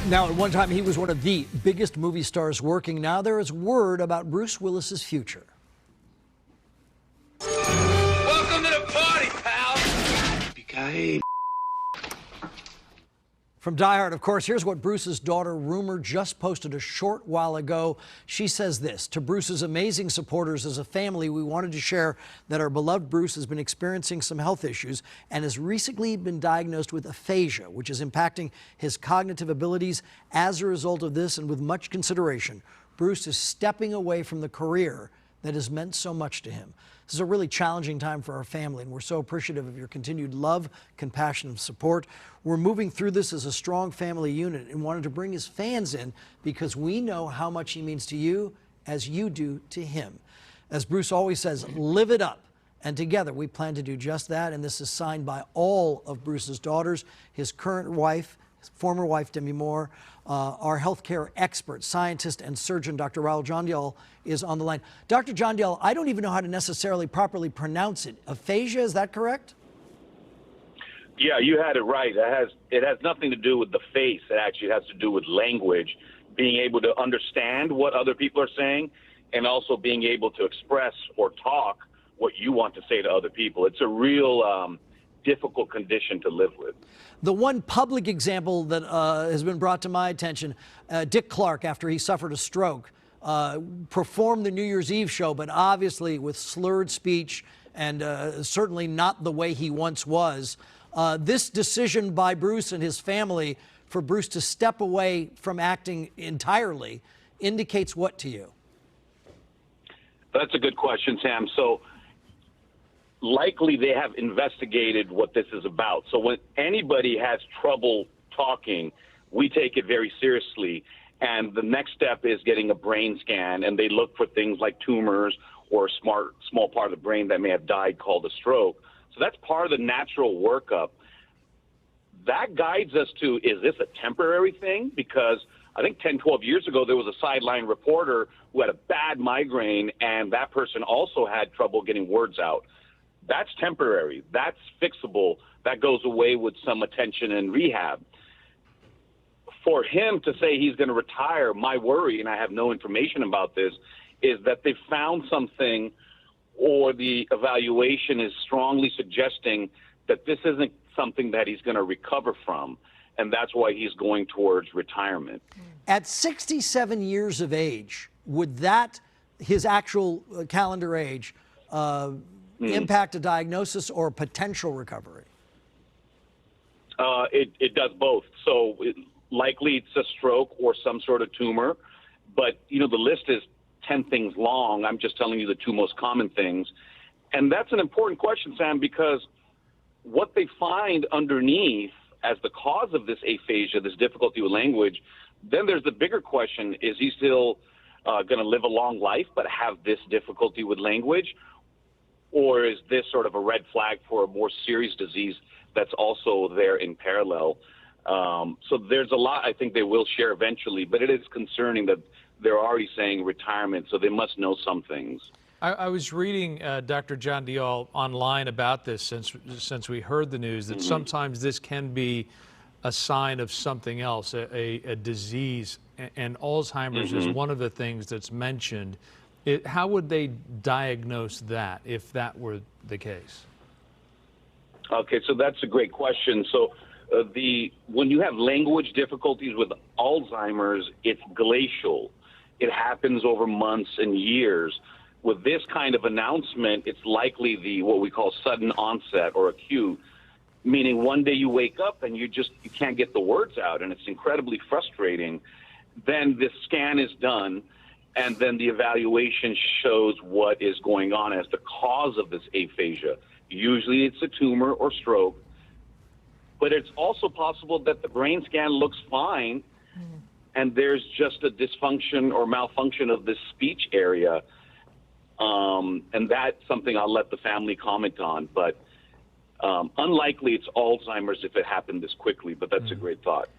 Now, at one time, he was one of the biggest movie stars working. Now there is word about Bruce Willis's future. Welcome to the party, pal. From Die Hard, of course, here's what Bruce's daughter, Rumor, just posted a short while ago. She says this: to Bruce's amazing supporters, as a family, we wanted to share that our beloved Bruce has been experiencing some health issues and has recently been diagnosed with aphasia, which is impacting his cognitive abilities. As a result of this, and with much consideration, Bruce is stepping away from the career that has meant so much to him. This is a really challenging time for our family, and we're so appreciative of your continued love, compassion, and support. We're moving through this as a strong family unit and wanted to bring his fans in because we know how much he means to you as you do to him. As Bruce always says, live it up. And together we plan to do just that, and this is signed by all of Bruce's daughters, his current wife, his former wife, Demi Moore, our healthcare expert, scientist, and surgeon, Dr. Rahul Jandial, is on the line. Dr. Jandial, I don't even know how to necessarily properly pronounce it. Aphasia, is that correct? Yeah, you had it right. It has nothing to do with the face. It actually has to do with language, being able to understand what other people are saying, and also being able to express or talk what you want to say to other people. It's a real difficult condition to live with. The one public example that has been brought to my attention, Dick Clark, after he suffered a stroke, performed the New Year's Eve show, but obviously with slurred speech and certainly not the way he once was. This decision by Bruce and his family for Bruce to step away from acting entirely indicates what to you? That's a good question, Sam. So likely they have investigated what this is about. So when anybody has trouble talking, we take it very seriously. And the next step is getting a brain scan, and they look for things like tumors or a small part of the brain that may have died called a stroke. So that's part of the natural workup. That guides us to, is this a temporary thing? Because I think 10, 12 years ago, there was a sideline reporter who had a bad migraine, and that person also had trouble getting words out. That's temporary. That's fixable. That goes away with some attention and rehab. For him to say he's going to retire, my worry, and I have no information about this, is that they found something or the evaluation is strongly suggesting that this isn't something that he's going to recover from, and that's why he's going towards retirement. At 67 years of age, would that, his actual calendar age, impact a diagnosis or a potential recovery? It does both. So likely it's a stroke or some sort of tumor, but you know the list is 10 things long. I'm just telling you the two most common things. And that's an important question, Sam, because what they find underneath as the cause of this aphasia, this difficulty with language, then there's the bigger question: is he still going to live a long life but have this difficulty with language? Or is this sort of a red flag for a more serious disease that's also there in parallel? So there's a lot I think they will share eventually, but it is concerning that they're already saying retirement, so they must know some things. I was reading Dr. Jandial online about this since we heard the news, that sometimes this can be a sign of something else, a disease, and Alzheimer's is one of the things that's mentioned. How would they diagnose that if that were the case? Okay, so that's a great question. So when you have language difficulties with Alzheimer's, it's glacial. It happens over months and years. With this kind of announcement, it's likely what we call sudden onset or acute, meaning one day you wake up and you can't get the words out, and it's incredibly frustrating. Then the scan is done, and then the evaluation shows what is going on as the cause of this aphasia. Usually it's a tumor or stroke, but it's also possible that the brain scan looks fine and there's just a dysfunction or malfunction of this speech area. And that's something I'll let the family comment on. But unlikely it's Alzheimer's if it happened this quickly, but that's a great thought.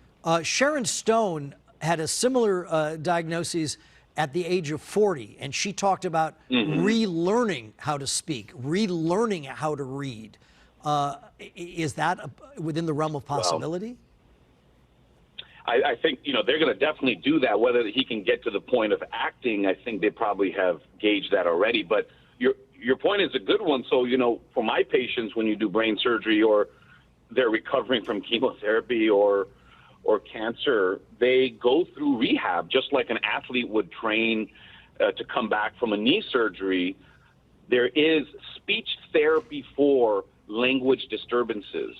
Sharon Stone had a similar diagnosis at the age of 40, and she talked about relearning how to speak, relearning how to read. Is that within the realm of possibility? I think, they're going to definitely do that. Whether he can get to the point of acting, I think they probably have gauged that already. But your point is a good one. So, for my patients, when you do brain surgery or they're recovering from chemotherapy or cancer, they go through rehab just like an athlete would train to come back from a knee surgery. There is speech therapy for language disturbances.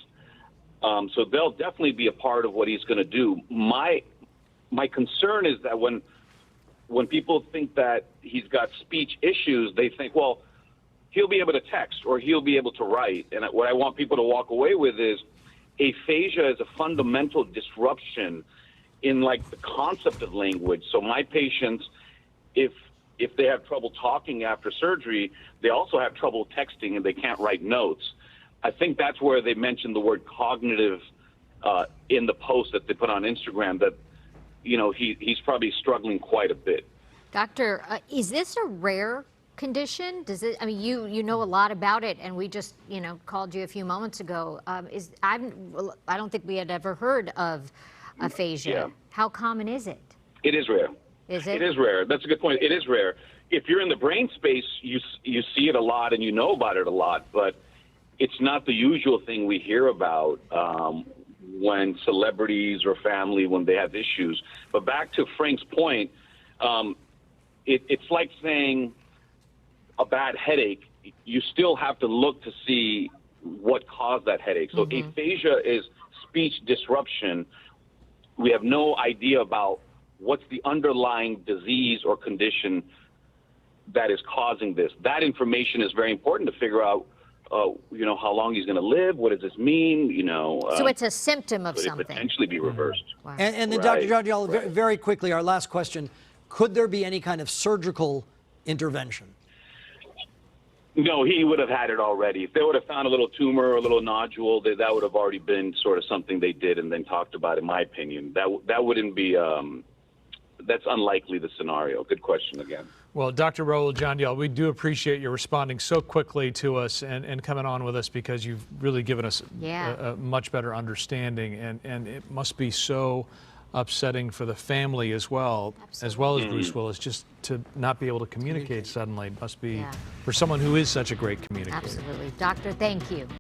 So they'll definitely be a part of what he's going to do. My concern is that when people think that he's got speech issues, they think, well, he'll be able to text or he'll be able to write. And what I want people to walk away with is aphasia is a fundamental disruption in like the concept of language. So my patients, if they have trouble talking after surgery, they also have trouble texting and they can't write notes. I think that's where they mentioned the word cognitive in the post that they put on Instagram, that, he's probably struggling quite a bit. Doctor, is this a rare condition? Does it? I mean, you know a lot about it, and we just called you a few moments ago. I don't think we had ever heard of aphasia. Yeah. How common is it? It is rare. Is it? It is rare. That's a good point. It is rare. If you're in the brain space, you see it a lot and you know about it a lot, but it's not the usual thing we hear about when celebrities or family, when they have issues. But back to Frank's point, it's like saying a bad headache. You still have to look to see what caused that headache. So aphasia is speech disruption. We have no idea about what's the underlying disease or condition that is causing this. That information is very important to figure out, how long he's going to live. What does this mean? So it's a symptom of could it something. potentially be reversed? Wow. And then, Right, Dr. Jandial, right. very quickly, our last question: could there be any kind of surgical intervention? No, he would have had it already. If they would have found a little tumor or a little nodule, that would have already been sort of something they did and then talked about, in my opinion. That wouldn't be, that's unlikely the scenario. Good question again. Well, Dr. Raul Jandial, we do appreciate you responding so quickly to us and coming on with us, because you've really given us a much better understanding, and it must be so upsetting for the family as well as Bruce Willis, just to not be able to communicate suddenly. It must be for someone who is such a great communicator. Absolutely. Doctor, thank you.